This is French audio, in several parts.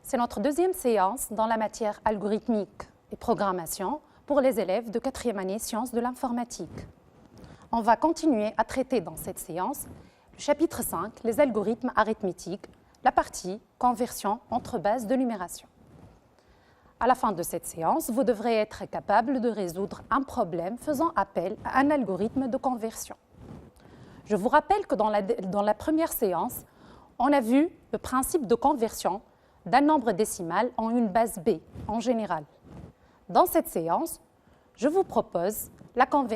C'est notre deuxième séance dans la matière algorithmique et programmation pour les élèves de 4e année sciences de l'informatique. On va continuer à traiter dans cette séance le chapitre 5, les algorithmes arithmétiques, la partie conversion entre bases de numération. À la fin de cette séance, vous devrez être capable de résoudre un problème faisant appel à un algorithme de conversion. Je vous rappelle que dans la première séance, on a vu le principe de conversion d'un nombre décimal en une base B en général. Dans cette séance, je vous propose,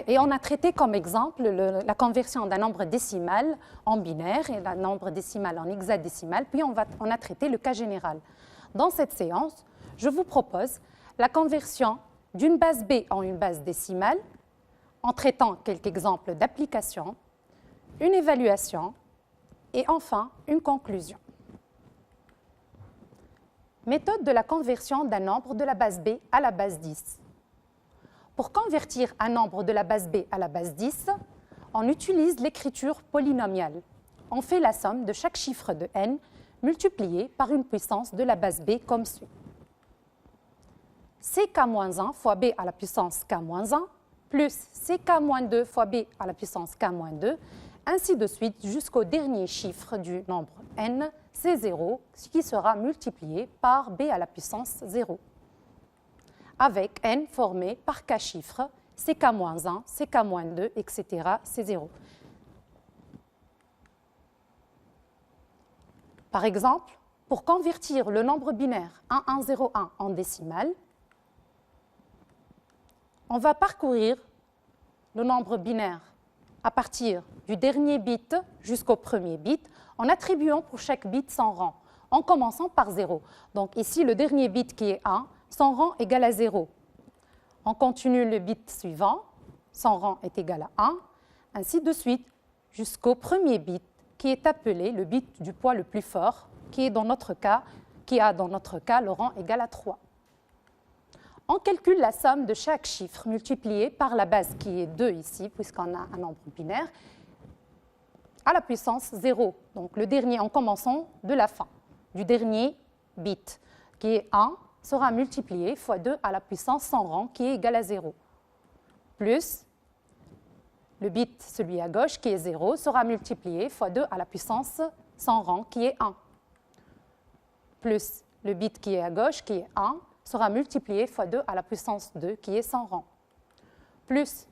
et on a traité comme exemple la conversion d'un nombre décimal en binaire et d'un nombre décimal en hexadécimal, puis on a traité le cas général. Dans cette séance, je vous propose la conversion d'une base B en une base décimale en traitant quelques exemples d'application, une évaluation et enfin une conclusion. Méthode de la conversion d'un nombre de la base B à la base 10. Pour convertir un nombre de la base B à la base 10, on utilise l'écriture polynomiale. On fait la somme de chaque chiffre de n multiplié par une puissance de la base B comme suit. ck-1 fois b à la puissance k-1 plus ck-2 fois b à la puissance k-2, ainsi de suite jusqu'au dernier chiffre du nombre n, c'est 0, ce qui sera multiplié par b à la puissance 0, avec n formé par k chiffres, ck-1, ck-2, etc., c'est 0. Par exemple, pour convertir le nombre binaire 1101 en décimale, on va parcourir le nombre binaire à partir du dernier bit jusqu'au premier bit en attribuant pour chaque bit son rang, en commençant par 0. Donc ici, le dernier bit qui est 1, son rang égale à 0. On continue le bit suivant, son rang est égal à 1, ainsi de suite jusqu'au premier bit qui est appelé le bit du poids le plus fort, qui a dans notre cas le rang égal à 3. On calcule la somme de chaque chiffre multiplié par la base qui est 2 ici, puisqu'on a un nombre binaire, à la puissance 0. Donc le dernier en commençant de la fin, du dernier bit, qui est 1, sera multiplié fois 2 à la puissance sans rang, qui est égal à 0. Plus le bit, celui à gauche, qui est 0, sera multiplié fois 2 à la puissance sans rang, qui est 1. Plus le bit qui est à gauche, qui est 1, sera multiplié fois 2 à la puissance 2, qui est sans rang. Plus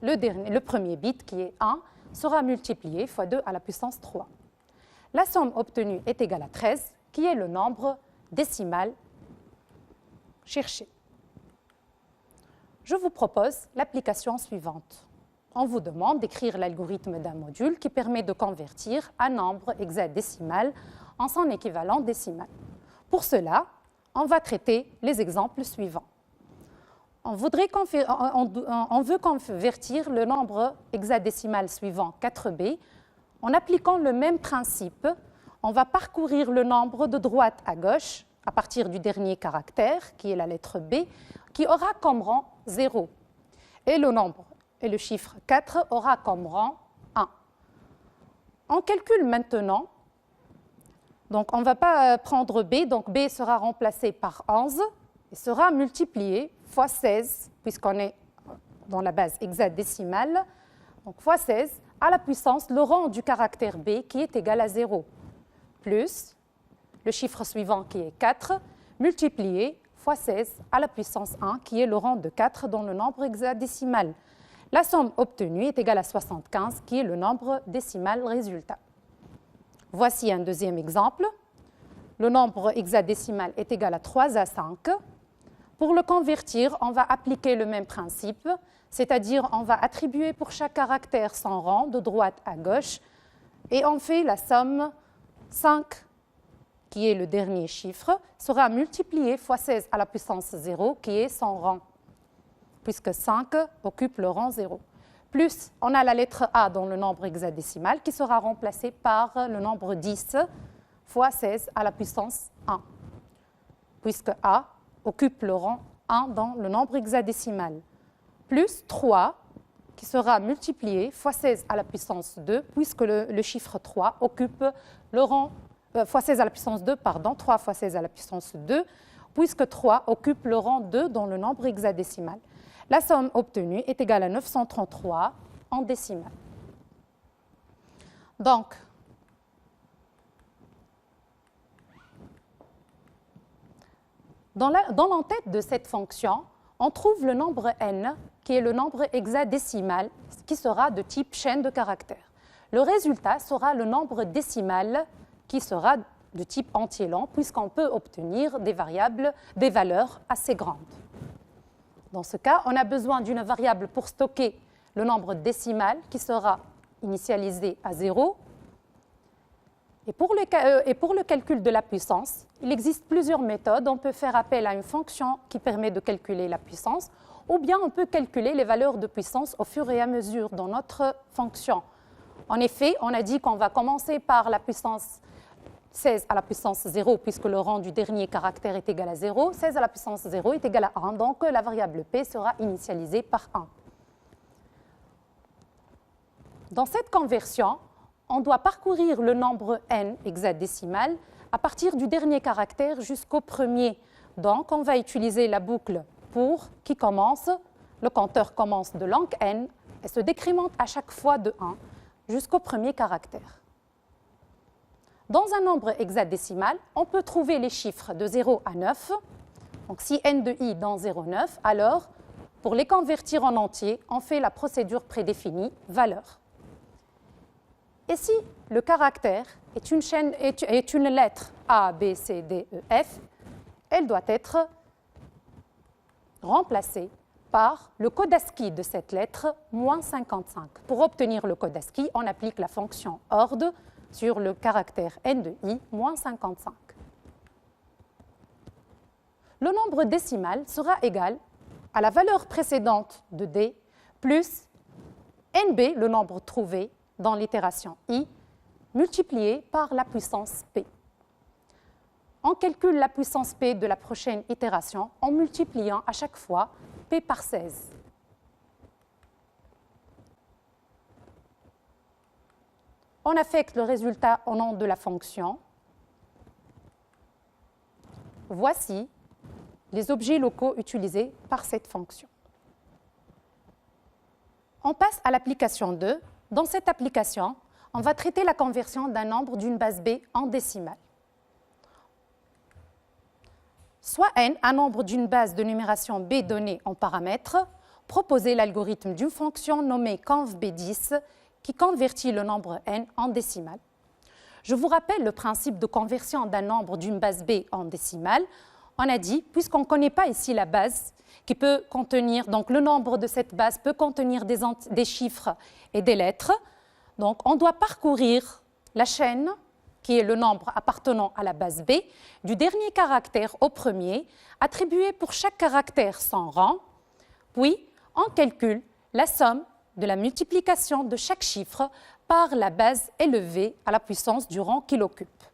le premier bit, qui est 1, sera multiplié fois 2 à la puissance 3. La somme obtenue est égale à 13, qui est le nombre décimal cherché. Je vous propose l'application suivante. On vous demande d'écrire l'algorithme d'un module qui permet de convertir un nombre hexadécimal en son équivalent décimal. Pour cela, on va traiter les exemples suivants. On veut convertir le nombre hexadécimal suivant 4b en appliquant le même principe. On va parcourir le nombre de droite à gauche à partir du dernier caractère, qui est la lettre B, qui aura comme rang 0. Et le chiffre 4 aura comme rang 1. On calcule maintenant. Donc, on ne va pas prendre B, donc B sera remplacé par 11 et sera multiplié fois 16, puisqu'on est dans la base hexadécimale, donc fois 16 à la puissance le rang du caractère B qui est égal à 0, plus le chiffre suivant qui est 4, multiplié fois 16 à la puissance 1 qui est le rang de 4 dans le nombre hexadécimal. La somme obtenue est égale à 75 qui est le nombre décimal résultat. Voici un deuxième exemple. Le nombre hexadécimal est égal à 3 à 5. Pour le convertir, on va appliquer le même principe, c'est-à-dire on va attribuer pour chaque caractère son rang de droite à gauche et on fait la somme 5, qui est le dernier chiffre, sera multiplié fois 16 à la puissance 0, qui est son rang, puisque 5 occupe le rang 0. Plus, on a la lettre A dans le nombre hexadécimal qui sera remplacée par le nombre 10 fois 16 à la puissance 1, puisque A occupe le rang 1 dans le nombre hexadécimal. Plus 3 qui sera multiplié fois 16 à la puissance 2, puisque le chiffre 3 occupe le rang fois 16 à la puissance 2, pardon, 3 fois 16 à la puissance 2, puisque 3 occupe le rang 2 dans le nombre hexadécimal. La somme obtenue est égale à 933 en décimale. Donc, dans l'entête de cette fonction, on trouve le nombre n, qui est le nombre hexadécimal, qui sera de type chaîne de caractères. Le résultat sera le nombre décimal, qui sera de type entier long, puisqu'on peut obtenir des valeurs assez grandes. Dans ce cas, on a besoin d'une variable pour stocker le nombre décimal, qui sera initialisé à 0. Et pour le calcul de la puissance, il existe plusieurs méthodes. On peut faire appel à une fonction qui permet de calculer la puissance, ou bien on peut calculer les valeurs de puissance au fur et à mesure dans notre fonction. En effet, on a dit qu'on va commencer par la puissance 16 à la puissance 0, puisque le rang du dernier caractère est égal à 0. 16 à la puissance 0 est égal à 1, donc la variable p sera initialisée par 1. Dans cette conversion, on doit parcourir le nombre n hexadécimal à partir du dernier caractère jusqu'au premier. Donc, on va utiliser la boucle pour qui commence, le compteur commence de l'angle n et se décrémente à chaque fois de 1 jusqu'au premier caractère. Dans un nombre hexadécimal, on peut trouver les chiffres de 0 à 9. Donc, si n de i dans 0,9, alors, pour les convertir en entier, on fait la procédure prédéfinie valeur. Et si le caractère est une lettre A, B, C, D, E, F, elle doit être remplacée par le code ASCII de cette lettre, moins 55. Pour obtenir le code ASCII, on applique la fonction ORD sur le caractère n de i, moins 55. Le nombre décimal sera égal à la valeur précédente de d plus nb, le nombre trouvé dans l'itération i, multiplié par la puissance p. On calcule la puissance p de la prochaine itération en multipliant à chaque fois p par 16. On affecte le résultat au nom de la fonction. Voici les objets locaux utilisés par cette fonction. On passe à l'application 2. Dans cette application, on va traiter la conversion d'un nombre d'une base b en décimale. Soit n, un nombre d'une base de numération b donnée en paramètres, proposer l'algorithme d'une fonction nommée conv-b10 qui convertit le nombre n en décimale. Je vous rappelle le principe de conversion d'un nombre d'une base b en décimale. On a dit, puisqu'on ne connaît pas ici la base, qui peut contenir, donc le nombre de cette base peut contenir des chiffres et des lettres, donc on doit parcourir la chaîne, qui est le nombre appartenant à la base b, du dernier caractère au premier, attribuer pour chaque caractère son rang, puis on calcule la somme de la multiplication de chaque chiffre par la base élevée à la puissance du rang qu'il occupe.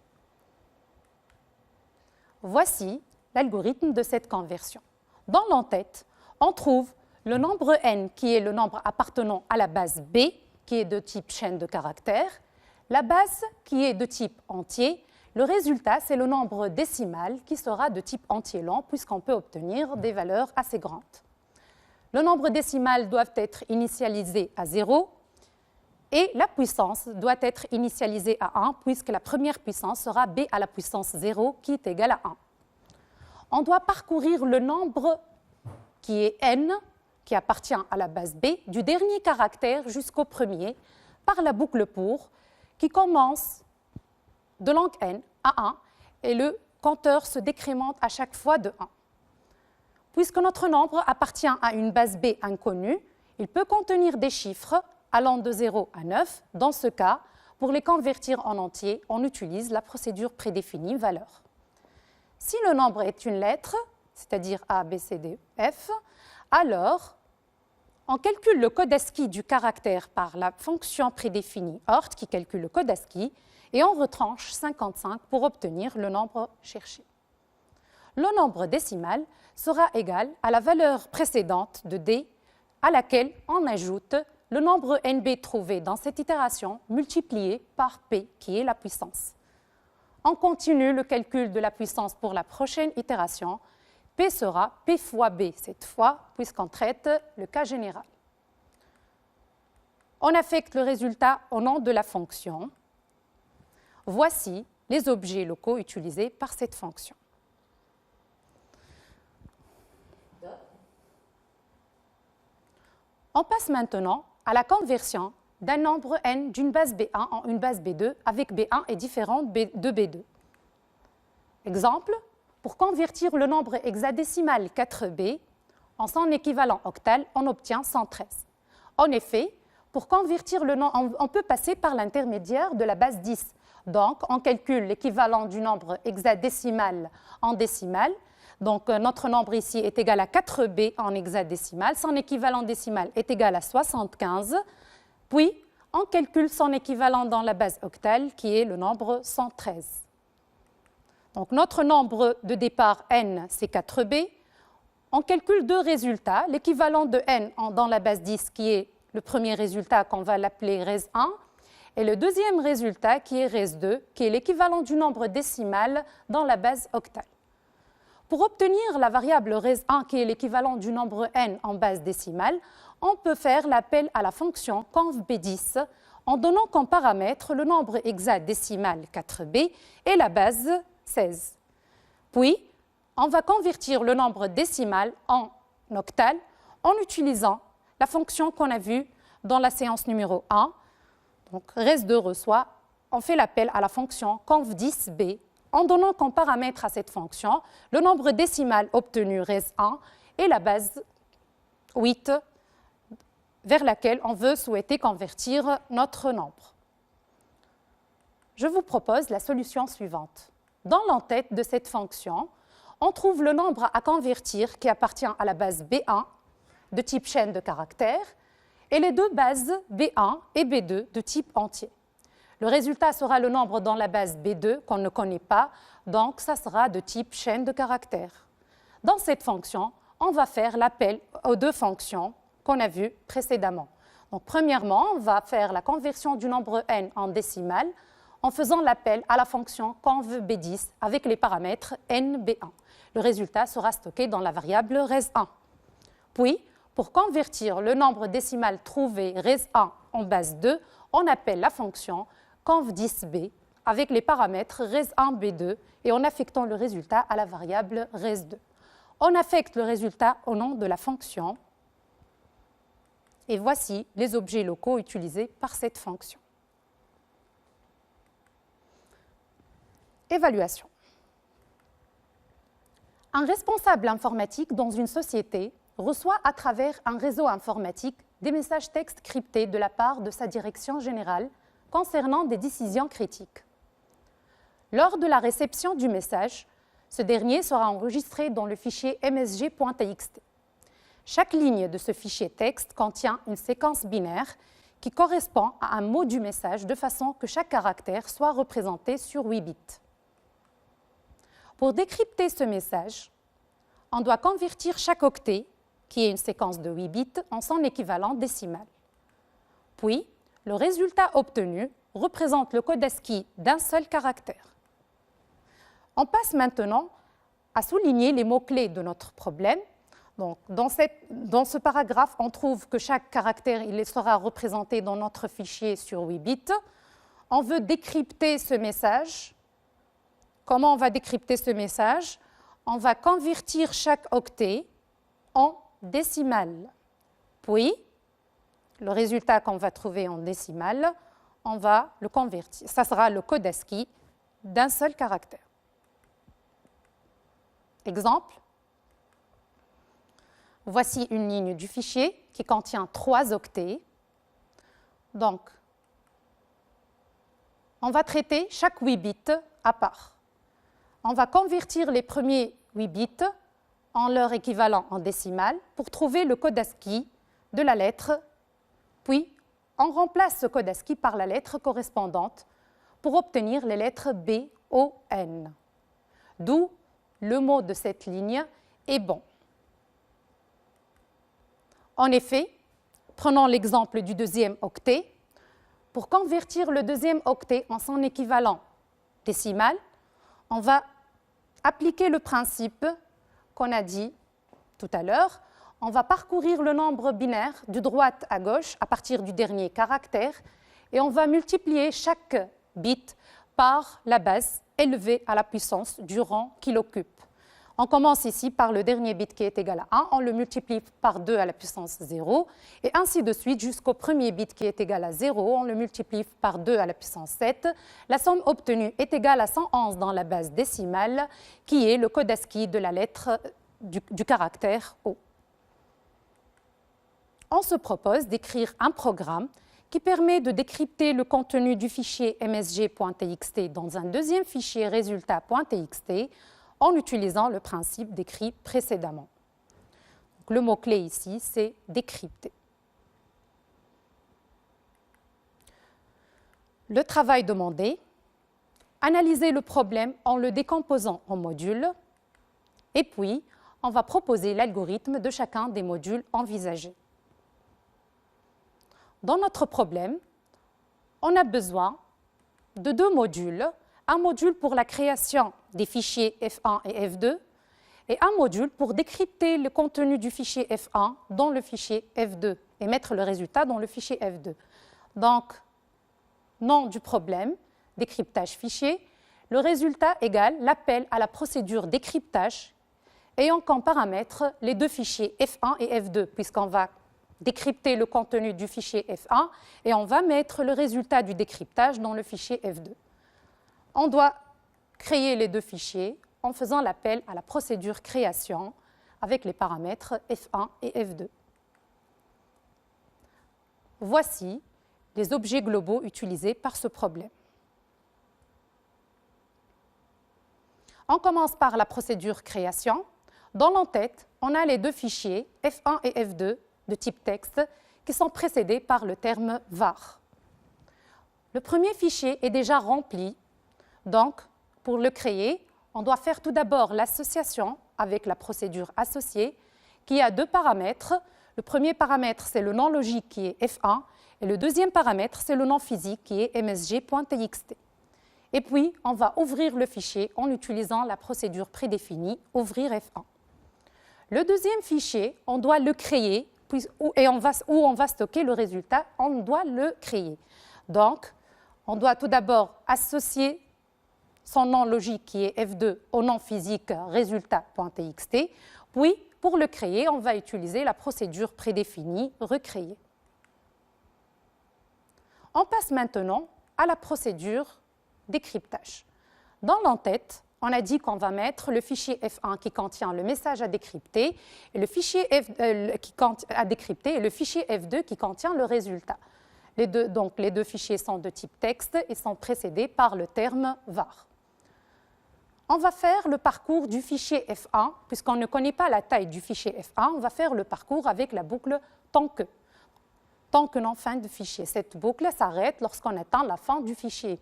Voici l'algorithme de cette conversion. Dans l'entête, on trouve le nombre n qui est le nombre appartenant à la base b, qui est de type chaîne de caractères, la base qui est de type entier. Le résultat, c'est le nombre décimal qui sera de type entier long, puisqu'on peut obtenir des valeurs assez grandes. Le nombre décimal doit être initialisé à 0 et la puissance doit être initialisée à 1, puisque la première puissance sera b à la puissance 0, qui est égale à 1. On doit parcourir le nombre qui est n, qui appartient à la base b, du dernier caractère jusqu'au premier, par la boucle pour, qui commence de l'angle n à 1, et le compteur se décrémente à chaque fois de 1. Puisque notre nombre appartient à une base b inconnue, il peut contenir des chiffres allant de 0 à 9. Dans ce cas, pour les convertir en entier, on utilise la procédure prédéfinie valeur. Si le nombre est une lettre, c'est-à-dire A, B, C, D, F, alors on calcule le code ASCII du caractère par la fonction prédéfinie ORT qui calcule le code ASCII et on retranche 55 pour obtenir le nombre cherché. Le nombre décimal sera égal à la valeur précédente de D à laquelle on ajoute le nombre NB trouvé dans cette itération multiplié par P qui est la puissance. On continue le calcul de la puissance pour la prochaine itération. P sera P fois B cette fois, puisqu'on traite le cas général. On affecte le résultat au nom de la fonction. Voici les objets locaux utilisés par cette fonction. On passe maintenant à la conversion d'un nombre n d'une base B1 en une base B2 avec B1 est différent de B2. Exemple, pour convertir le nombre hexadécimal 4b en son équivalent octal, on obtient 113. En effet, pour convertir le nombre, on peut passer par l'intermédiaire de la base 10. Donc, on calcule l'équivalent du nombre hexadécimal en décimal. Donc, notre nombre ici est égal à 4b en hexadécimal. Son équivalent décimal est égal à 75. Puis, on calcule son équivalent dans la base octale, qui est le nombre 113. Donc, notre nombre de départ n, c'est 4b. On calcule deux résultats. L'équivalent de n dans la base 10, qui est le premier résultat qu'on va l'appeler res1, et le deuxième résultat qui est res2, qui est l'équivalent du nombre décimal dans la base octale. Pour obtenir la variable res1, qui est l'équivalent du nombre n en base décimale, on peut faire l'appel à la fonction conv_b10 en donnant comme paramètre le nombre hexadécimal 4b et la base 16. Puis, on va convertir le nombre décimal en octal en utilisant la fonction qu'on a vue dans la séance numéro 1. Donc, res2 reçoit, on fait l'appel à la fonction conv10b en donnant comme paramètre à cette fonction le nombre décimal obtenu res1 et la base 8 vers laquelle on veut souhaiter convertir notre nombre. Je vous propose la solution suivante. Dans l'entête de cette fonction, on trouve le nombre à convertir qui appartient à la base B1 de type chaîne de caractères et les deux bases B1 et B2 de type entier. Le résultat sera le nombre dans la base B2 qu'on ne connaît pas, donc ça sera de type chaîne de caractères. Dans cette fonction, on va faire l'appel aux deux fonctions qu'on a vues précédemment. Donc, premièrement, on va faire la conversion du nombre n en décimal en faisant l'appel à la fonction conv_b10 avec les paramètres nb1. Le résultat sera stocké dans la variable res1. Puis, pour convertir le nombre décimal trouvé res1 en base 2, on appelle la fonction conv10b avec les paramètres res1b2 et en affectant le résultat à la variable res2. On affecte le résultat au nom de la fonction et voici les objets locaux utilisés par cette fonction. Évaluation. Un responsable informatique dans une société reçoit à travers un réseau informatique des messages textes cryptés de la part de sa direction générale concernant des décisions critiques. Lors de la réception du message, ce dernier sera enregistré dans le fichier msg.txt. Chaque ligne de ce fichier texte contient une séquence binaire qui correspond à un mot du message de façon que chaque caractère soit représenté sur 8 bits. Pour décrypter ce message, on doit convertir chaque octet, qui est une séquence de 8 bits, en son équivalent décimal. Puis, le résultat obtenu représente le code ASCII d'un seul caractère. On passe maintenant à souligner les mots-clés de notre problème. Donc, dans ce paragraphe, on trouve que chaque caractère il sera représenté dans notre fichier sur 8 bits. On veut décrypter ce message. Comment on va décrypter ce message? On va convertir chaque octet en décimal. Puis, le résultat qu'on va trouver en décimal, on va le convertir. Ça sera le code ASCII d'un seul caractère. Exemple. Voici une ligne du fichier qui contient 3 octets. Donc, on va traiter chaque 8 bits à part. On va convertir les premiers 8 bits en leur équivalent en décimal pour trouver le code ASCII de la lettre, puis on remplace ce code ASCII par la lettre correspondante pour obtenir les lettres B, O, N. D'où le mot de cette ligne est bon. En effet, prenons l'exemple du deuxième octet. Pour convertir le deuxième octet en son équivalent décimal, on va appliquer le principe qu'on a dit tout à l'heure. On va parcourir le nombre binaire de droite à gauche à partir du dernier caractère et on va multiplier chaque bit par la base élevée à la puissance du rang qu'il occupe. On commence ici par le dernier bit qui est égal à 1, on le multiplie par 2 à la puissance 0, et ainsi de suite jusqu'au premier bit qui est égal à 0, on le multiplie par 2 à la puissance 7. La somme obtenue est égale à 111 dans la base décimale, qui est le code ASCII de la lettre du caractère O. On se propose d'écrire un programme qui permet de décrypter le contenu du fichier msg.txt dans un deuxième fichier résultat.txt en utilisant le principe décrit précédemment. Donc, le mot-clé ici, c'est décrypter. Le travail demandé, analyser le problème en le décomposant en modules, et puis on va proposer l'algorithme de chacun des modules envisagés. Dans notre problème, on a besoin de deux modules, un module pour la création des fichiers F1 et F2 et un module pour décrypter le contenu du fichier F1 dans le fichier F2 et mettre le résultat dans le fichier F2. Donc, nom du problème, décryptage fichier, le résultat égale l'appel à la procédure décryptage ayant comme paramètres les deux fichiers F1 et F2 puisqu'on va décrypter le contenu du fichier F1 et on va mettre le résultat du décryptage dans le fichier F2. On doit créer les deux fichiers en faisant l'appel à la procédure création avec les paramètres F1 et F2. Voici les objets globaux utilisés par ce problème. On commence par la procédure création. Dans l'entête, on a les deux fichiers F1 et F2 de type texte qui sont précédés par le terme var. Le premier fichier est déjà rempli, donc pour le créer, on doit faire tout d'abord l'association avec la procédure associée qui a deux paramètres. Le premier paramètre, c'est le nom logique qui est F1 et le deuxième paramètre, c'est le nom physique qui est msg.txt. Et puis, on va ouvrir le fichier en utilisant la procédure prédéfinie ouvrir F1. Le deuxième fichier, on doit le créer où on va stocker le résultat, on doit le créer. Donc, on doit tout d'abord associer son nom logique qui est F2 au nom physique résultat.txt. Puis, pour le créer, on va utiliser la procédure prédéfinie recréer. On passe maintenant à la procédure décryptage. Dans l'entête, on a dit qu'on va mettre le fichier F1 qui contient le message à décrypter et le fichier à décrypter et le fichier F2 qui contient le résultat. Les deux fichiers sont de type texte et sont précédés par le terme var. On va faire le parcours du fichier F1, puisqu'on ne connaît pas la taille du fichier F1, on va faire le parcours avec la boucle tant que non fin de fichier. Cette boucle s'arrête lorsqu'on atteint la fin du fichier.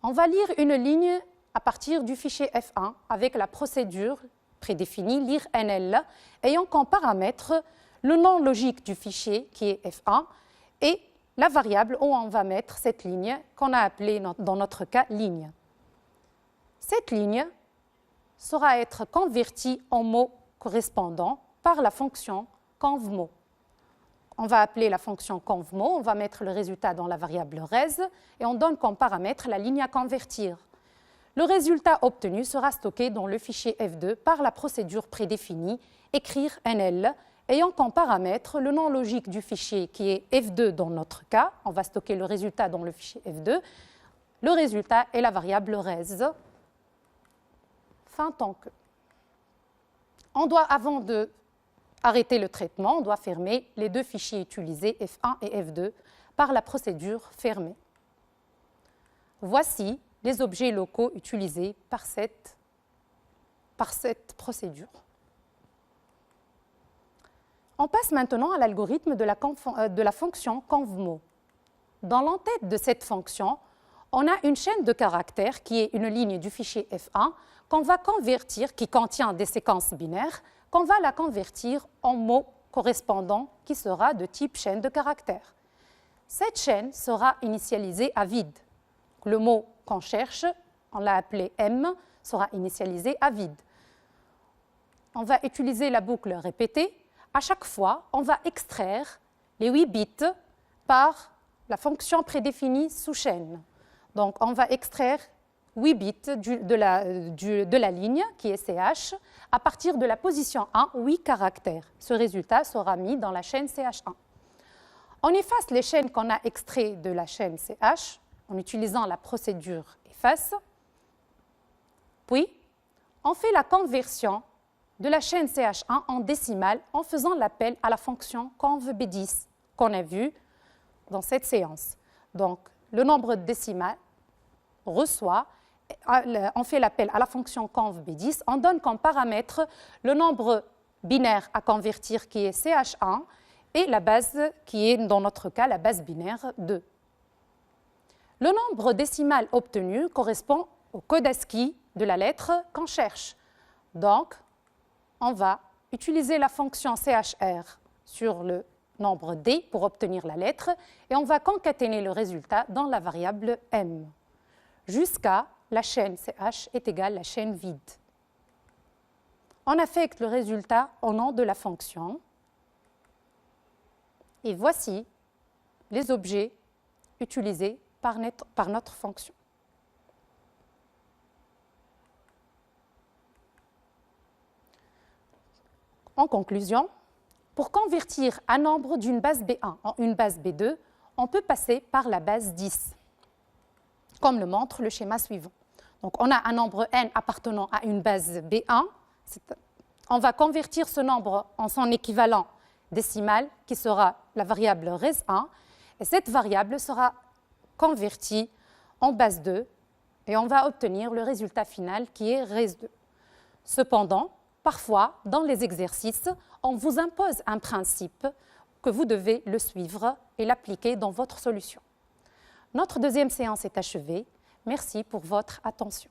On va lire une ligne à partir du fichier F1 avec la procédure prédéfinie lire_nl ayant comme paramètre le nom logique du fichier qui est F1 et la variable où on va mettre cette ligne qu'on a appelée dans notre cas ligne. Cette ligne sera être convertie en mots correspondants par la fonction convMot. On va appeler la fonction convMot, on va mettre le résultat dans la variable res et on donne comme paramètre la ligne à convertir. Le résultat obtenu sera stocké dans le fichier F2 par la procédure prédéfinie écrire NL ayant comme paramètre le nom logique du fichier qui est F2 dans notre cas. On va stocker le résultat dans le fichier F2. Le résultat est la variable res fin tant que. On doit, avant d'arrêter le traitement, on doit fermer les deux fichiers utilisés F1 et F2 par la procédure fermée. Voici les objets locaux utilisés par cette procédure. On passe maintenant à l'algorithme de la fonction convMot. Dans l'entête de cette fonction, on a une chaîne de caractères qui est une ligne du fichier F1 qu'on va convertir, qui contient des séquences binaires, qu'on va la convertir en mot correspondant qui sera de type chaîne de caractères. Cette chaîne sera initialisée à vide. Le mot qu'on cherche, on l'a appelé M, sera initialisé à vide. On va utiliser la boucle répétée. À chaque fois, on va extraire les 8 bits par la fonction prédéfinie sous chaîne. Donc, on va extraire 8 bits de la ligne, qui est CH, à partir de la position 1, 8 caractères. Ce résultat sera mis dans la chaîne CH1. On efface les chaînes qu'on a extraites de la chaîne CH en utilisant la procédure efface. Puis, on fait la conversion de la chaîne CH1 en décimale en faisant l'appel à la fonction conv-B10 qu'on a vue dans cette séance. Donc, le nombre décimal reçoit, on fait l'appel à la fonction conv-B10, on donne comme paramètre le nombre binaire à convertir qui est CH1 et la base qui est, dans notre cas, la base binaire 2. Le nombre décimal obtenu correspond au code ASCII de la lettre qu'on cherche. Donc, on va utiliser la fonction CHR sur le nombre D pour obtenir la lettre et on va concaténer le résultat dans la variable M jusqu'à la chaîne CH est égale à la chaîne vide. On affecte le résultat au nom de la fonction et voici les objets utilisés par notre fonction. En conclusion, pour convertir un nombre d'une base B1 en une base B2, on peut passer par la base 10, comme le montre le schéma suivant. Donc, on a un nombre n appartenant à une base B1. On va convertir ce nombre en son équivalent décimal, qui sera la variable res1, et cette variable sera convertie en base 2, et on va obtenir le résultat final qui est res2. Cependant, parfois, dans les exercices, on vous impose un principe que vous devez le suivre et l'appliquer dans votre solution. Notre deuxième séance est achevée. Merci pour votre attention.